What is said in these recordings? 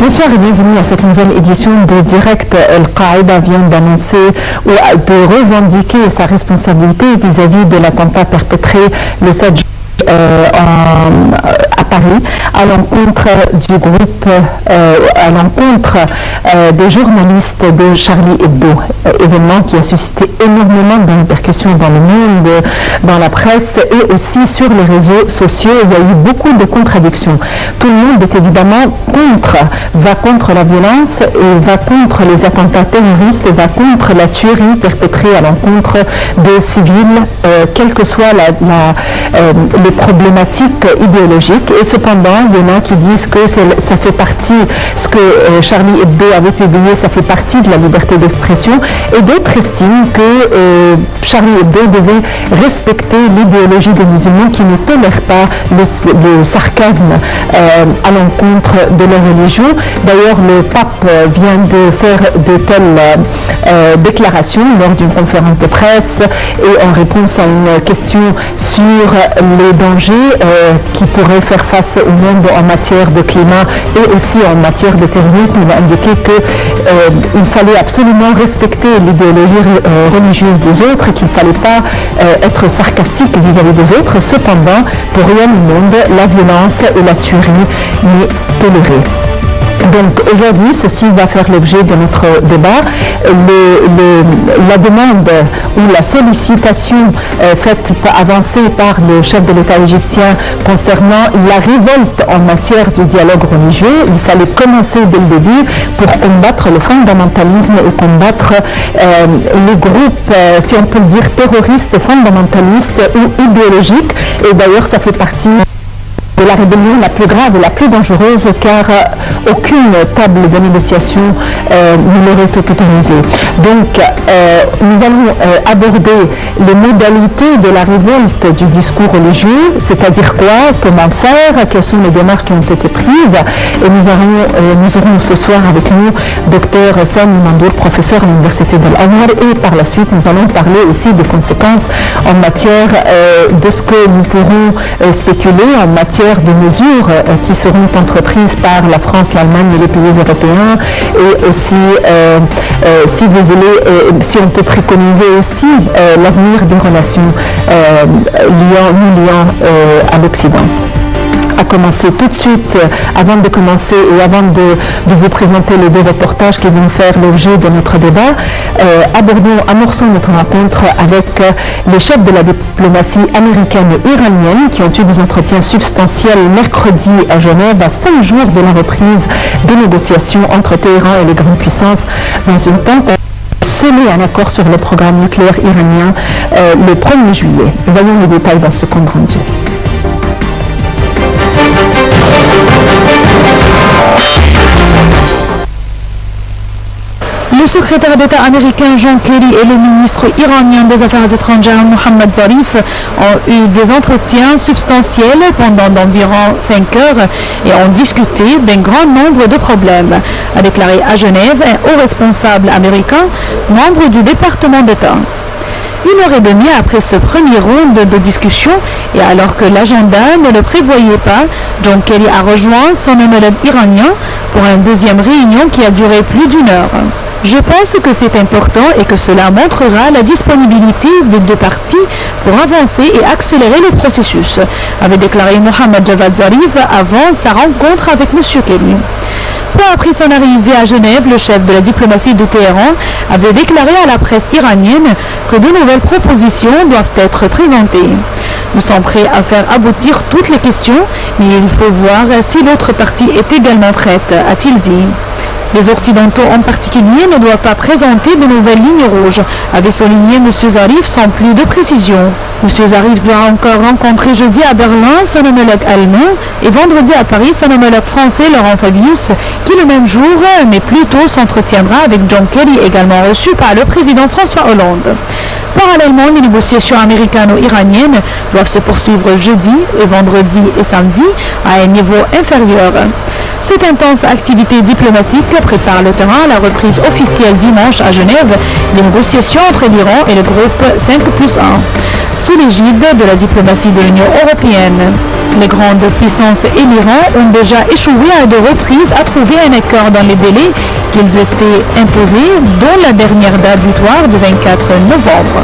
Bonsoir et bienvenue à cette nouvelle édition de Direct. Al-Qaïda vient d'annoncer ou de revendiquer sa responsabilité vis-à-vis de l'attentat perpétré le 7 juin à Paris à l'encontre du groupe, à l'encontre des journalistes de Charlie Hebdo, événement qui a suscité énormément de répercussions dans le monde, dans la presse et aussi sur les réseaux sociaux. Il y a eu beaucoup de contradictions. Tout le monde est évidemment va contre la violence et va contre les attentats terroristes et va contre la tuerie perpétrée à l'encontre de civils, quelles que soient les problématiques idéologiques. Et cependant, il y en a qui disent que ça fait partie, ce que Charlie Hebdo avait publié, ça fait partie de la liberté d'expression, et d'autres estiment que Charlie Hebdo devait respecter l'idéologie des musulmans qui ne tolèrent pas le sarcasme à l'encontre de leur religion. D'ailleurs, le pape vient de faire de telles déclarations lors d'une conférence de presse et en réponse à une question sur les dangers qui pourraient faire face au monde en matière de climat et aussi en matière de terrorisme. Il a indiqué qu'il fallait absolument respecter l'idéologie religieuse des autres et qu'il ne fallait pas être sarcastique vis-à-vis des autres. Cependant, pour rien au monde, la violence et la tuerie n'est tolérée. Donc aujourd'hui, ceci va faire l'objet de notre débat. La demande ou la sollicitation avancée par le chef de l'État égyptien concernant la révolte en matière du dialogue religieux, il fallait commencer dès le début pour combattre le fondamentalisme et combattre les groupes, si on peut le dire, terroristes, fondamentalistes ou idéologiques. Et d'ailleurs, ça fait partie de la rébellion la plus grave et la plus dangereuse, car aucune table de négociation ne l'aurait autorisée. Donc, nous allons aborder les modalités de la révolte du discours religieux, c'est-à-dire quoi, comment faire, quelles sont les démarches qui ont été prises. Et nous aurons ce soir avec nous Dr Sami Mandour, professeur à l'Université de l'Azhar, et par la suite, nous allons parler aussi des conséquences en matière de ce que nous pourrons spéculer en matière de mesures qui seront entreprises par la France, l'Allemagne et les pays européens, et aussi, si vous voulez, si on peut préconiser aussi l'avenir des relations nous liant à l'Occident. À commencer tout de suite, avant de commencer et avant de vous présenter les deux reportages qui vont faire l'objet de notre débat, amorçons notre rencontre avec les chefs de la diplomatie américaine et iranienne qui ont eu des entretiens substantiels mercredi à Genève, à 5 jours de la reprise des négociations entre Téhéran et les grandes puissances dans une tentative de sceller un accord sur le programme nucléaire iranien le 1er juillet. Voyons les détails dans ce compte rendu. Le secrétaire d'État américain John Kerry et le ministre iranien des Affaires étrangères Mohammad Zarif ont eu des entretiens substantiels pendant d'environ 5 heures et ont discuté d'un grand nombre de problèmes, a déclaré à Genève un haut responsable américain, membre du département d'État. 1 heure et demie après ce premier round de discussion et alors que l'agenda ne le prévoyait pas, John Kerry a rejoint son homologue iranien pour une deuxième réunion qui a duré plus d'1 heure. Je pense que c'est important et que cela montrera la disponibilité des deux parties pour avancer et accélérer le processus, avait déclaré Mohammad Javad Zarif avant sa rencontre avec M. Kerry. Peu après son arrivée à Genève, le chef de la diplomatie de Téhéran avait déclaré à la presse iranienne que de nouvelles propositions doivent être présentées. Nous sommes prêts à faire aboutir toutes les questions, mais il faut voir si l'autre partie est également prête, a-t-il dit. Les Occidentaux en particulier ne doivent pas présenter de nouvelles lignes rouges, avait souligné M. Zarif sans plus de précision. M. Zarif doit encore rencontrer jeudi à Berlin son homologue allemand et vendredi à Paris son homologue français Laurent Fabius, qui le même jour, mais plus tôt, s'entretiendra avec John Kerry, également reçu par le président François Hollande. Parallèlement, les négociations américano-iraniennes doivent se poursuivre jeudi et vendredi et samedi à un niveau inférieur. Cette intense activité diplomatique prépare le terrain à la reprise officielle dimanche à Genève des négociations entre l'Iran et le groupe 5+1. sous l'égide de la diplomatie de l'Union européenne. Les grandes puissances et l'Iran ont déjà échoué à 2 reprises à trouver un accord dans les délais qu'ils étaient imposés, dont la dernière date butoir du 24 novembre.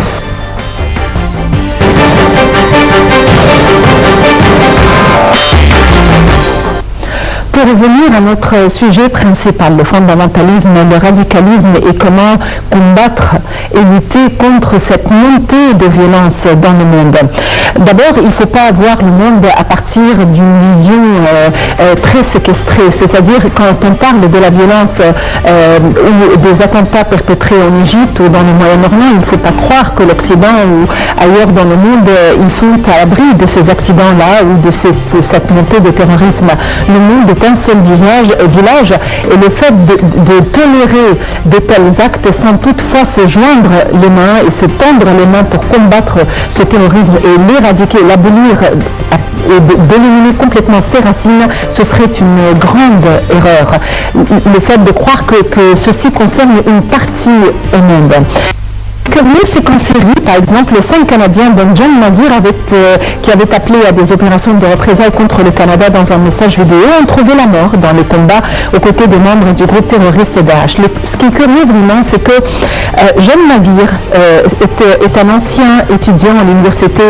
Pour revenir à notre sujet principal, le fondamentalisme, le radicalisme et comment combattre et lutter contre cette montée de violence dans le monde. D'abord, il ne faut pas voir le monde à partir d'une vision très séquestrée, c'est-à-dire quand on parle de la violence ou des attentats perpétrés en Égypte ou dans le Moyen-Orient, il ne faut pas croire que l'Occident ou ailleurs dans le monde, ils sont à l'abri de ces accidents-là ou de cette montée de terrorisme. Le monde est un seul village et le fait de tolérer de tels actes sans toutefois se joindre les mains et se tendre les mains pour combattre ce terrorisme et l'éradiquer, l'abolir et d'éliminer complètement ses racines, ce serait une grande erreur. Le fait de croire que ceci concerne une partie au monde. Curieux, c'est qu'en Syrie, par exemple, 5 Canadiens, dont John Maguire, qui avait appelé à des opérations de représailles contre le Canada dans un message vidéo, ont trouvé la mort dans les combats aux côtés des membres du groupe terroriste Daesh. Ce qui est curieux vraiment, c'est que John Maguire est un ancien étudiant à l'université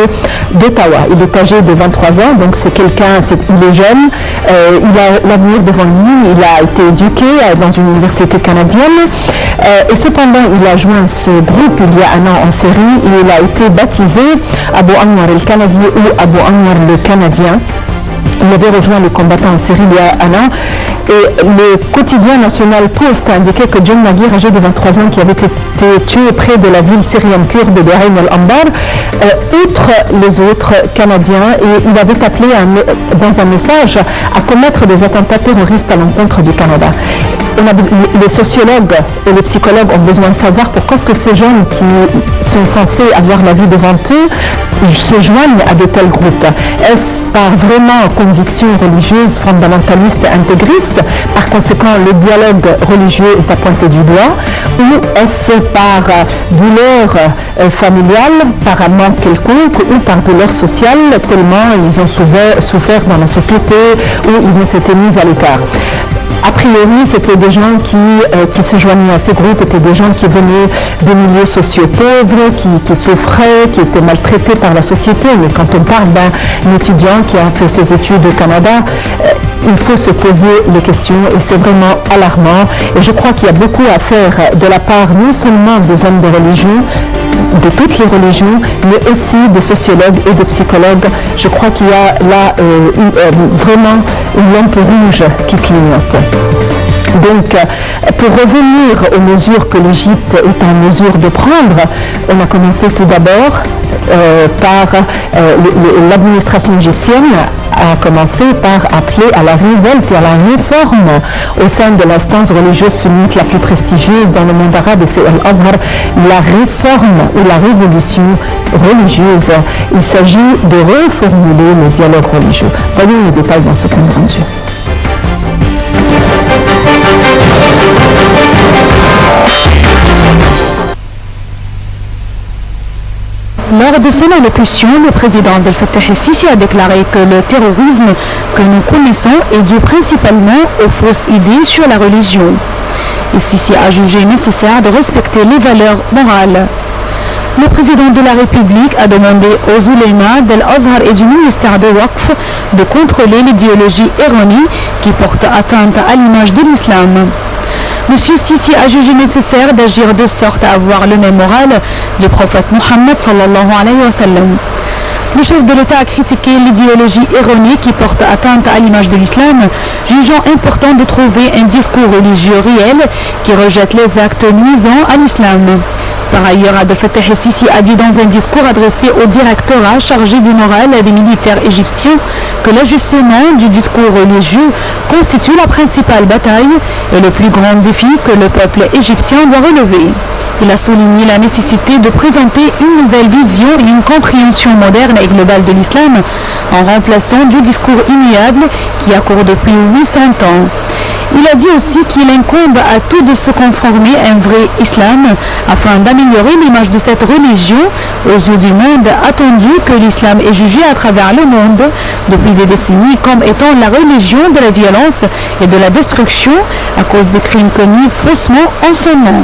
d'Ottawa. Il est âgé de 23 ans, donc c'est quelqu'un, il est jeune, il a l'avenir devant lui, il a été éduqué dans une université canadienne, et cependant il a joint ce groupe il y a un an en Syrie et il a été baptisé Abu Anwar el Canadien ou Abu Anwar le Canadien. Il avait rejoint les combattants en Syrie il y a un an et le quotidien national Post a indiqué que John Maguire, âgé de 23 ans, qui avait été tué près de la ville syrienne kurde de Ain al-Anbar, outre les autres Canadiens, et il avait appelé dans un message à commettre des attentats terroristes à l'encontre du Canada. Les sociologues et les psychologues ont besoin de savoir pourquoi est-ce que ces jeunes qui sont censés avoir la vie devant eux se joignent à de tels groupes. Est-ce par vraiment conviction religieuse, fondamentaliste, intégriste, par conséquent le dialogue religieux est à pointer du doigt, ou est-ce par douleur familiale, par un manque quelconque, ou par douleur sociale, tellement ils ont souffert dans la société, ou ils ont été mis à l'écart. A priori, c'était des gens qui se joignaient à ces groupes, étaient des gens qui venaient de milieux sociaux pauvres, qui souffraient, qui étaient maltraités par la société. Mais quand on parle d'un étudiant qui a fait ses études au Canada, il faut se poser les questions et c'est vraiment alarmant. Et je crois qu'il y a beaucoup à faire de la part non seulement des hommes de religion, de toutes les religions, mais aussi des sociologues et des psychologues. Je crois qu'il y a là vraiment une lampe rouge qui clignote. Donc, pour revenir aux mesures que l'Égypte est en mesure de prendre, on a commencé tout d'abord par l'administration égyptienne a commencé par appeler à la révolte et à la réforme au sein de l'instance religieuse sunnite la plus prestigieuse dans le monde arabe, et c'est Al-Azhar, la réforme ou la révolution religieuse. Il s'agit de reformuler le dialogue religieux. Voyons les détails dans ce compte rendu. Lors de son allocution, le président Abdel Fattah el-Sisi a déclaré que le terrorisme que nous connaissons est dû principalement aux fausses idées sur la religion. El-Sisi a jugé nécessaire de respecter les valeurs morales. Le président de la République a demandé aux oulémas d'Al-Azhar et du ministère de Waqf de contrôler l'idéologie erronée qui porte atteinte à l'image de l'islam. M. Sisi a jugé nécessaire d'agir de sorte à avoir le même moral du prophète Mohammed sallallahu alayhi wa sallam. Le chef de l'État a critiqué l'idéologie erronée qui porte atteinte à l'image de l'islam, jugeant important de trouver un discours religieux réel qui rejette les actes nuisants à l'islam. Par ailleurs, Abdel Fattah el-Sisi a dit dans un discours adressé au directorat chargé du moral des militaires égyptiens que l'ajustement du discours religieux constitue la principale bataille et le plus grand défi que le peuple égyptien doit relever. Il a souligné la nécessité de présenter une nouvelle vision et une compréhension moderne et globale de l'islam en remplaçant du discours immuable qui a cours depuis 800 ans. Il a dit aussi qu'il incombe à tout de se conformer à un vrai islam afin d'améliorer l'image de cette religion aux yeux du monde, attendu que l'islam est jugé à travers le monde depuis des décennies comme étant la religion de la violence et de la destruction à cause des crimes commis faussement en son nom.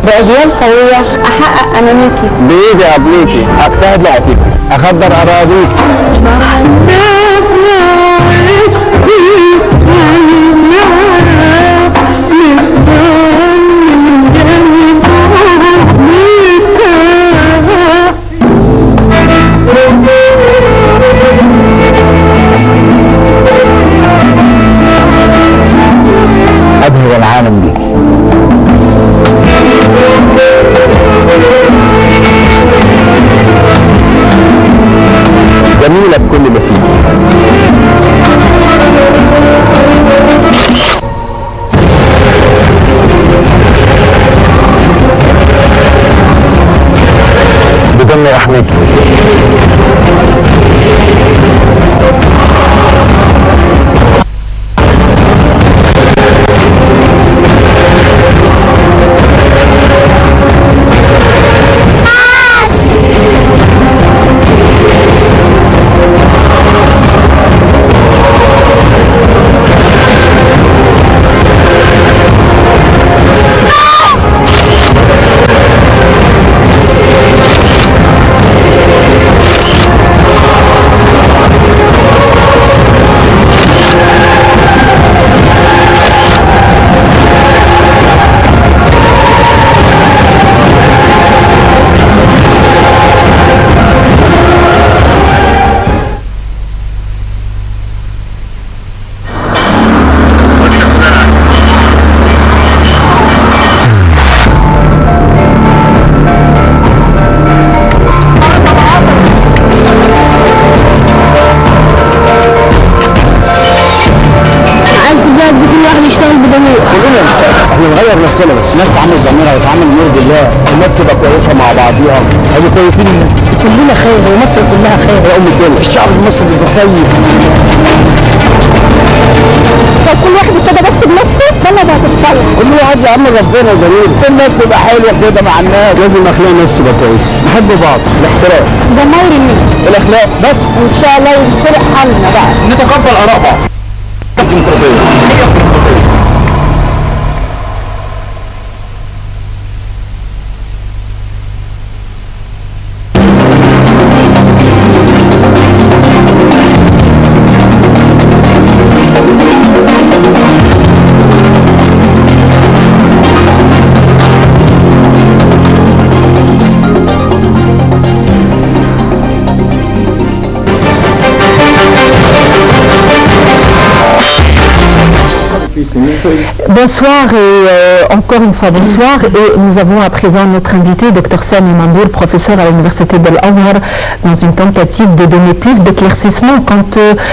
بأجيال قوية أحقق أمانيكي بإيدي قبليكي أجتهد لأتيكي أخبر أراضيكي أبهر العالم بيكي جميلة بكل اللي فيه. بدم رحمتك. احنا نغير نفسنا بس الناس تعمل ضميرها وتعمل يرضي الله، الناس تبقى كويسه مع بعضيها، هيبقوا كويسين كلنا خير ومصر كلها خير يا ام الدنيا، الشعب المصري طيب. لو كل واحد ابتدى بس بنفسه البلد هتتصلح. كل واحد يعمل ربنا جميل، كل الناس تبقى حلوه كده مع الناس، لازم اخلاق الناس تبقى كويسه، نحب بعض، الاحترام، ضماير الناس، الاخلاق بس، وان شاء الله ينصلح حالنا بقى. نتقبل اراء بعض. Bonsoir et encore une fois bonsoir, et nous avons à présent notre invité Dr Sami Mandour, professeur à l'université d'Al-Azhar, dans une tentative de donner plus d'éclaircissement quant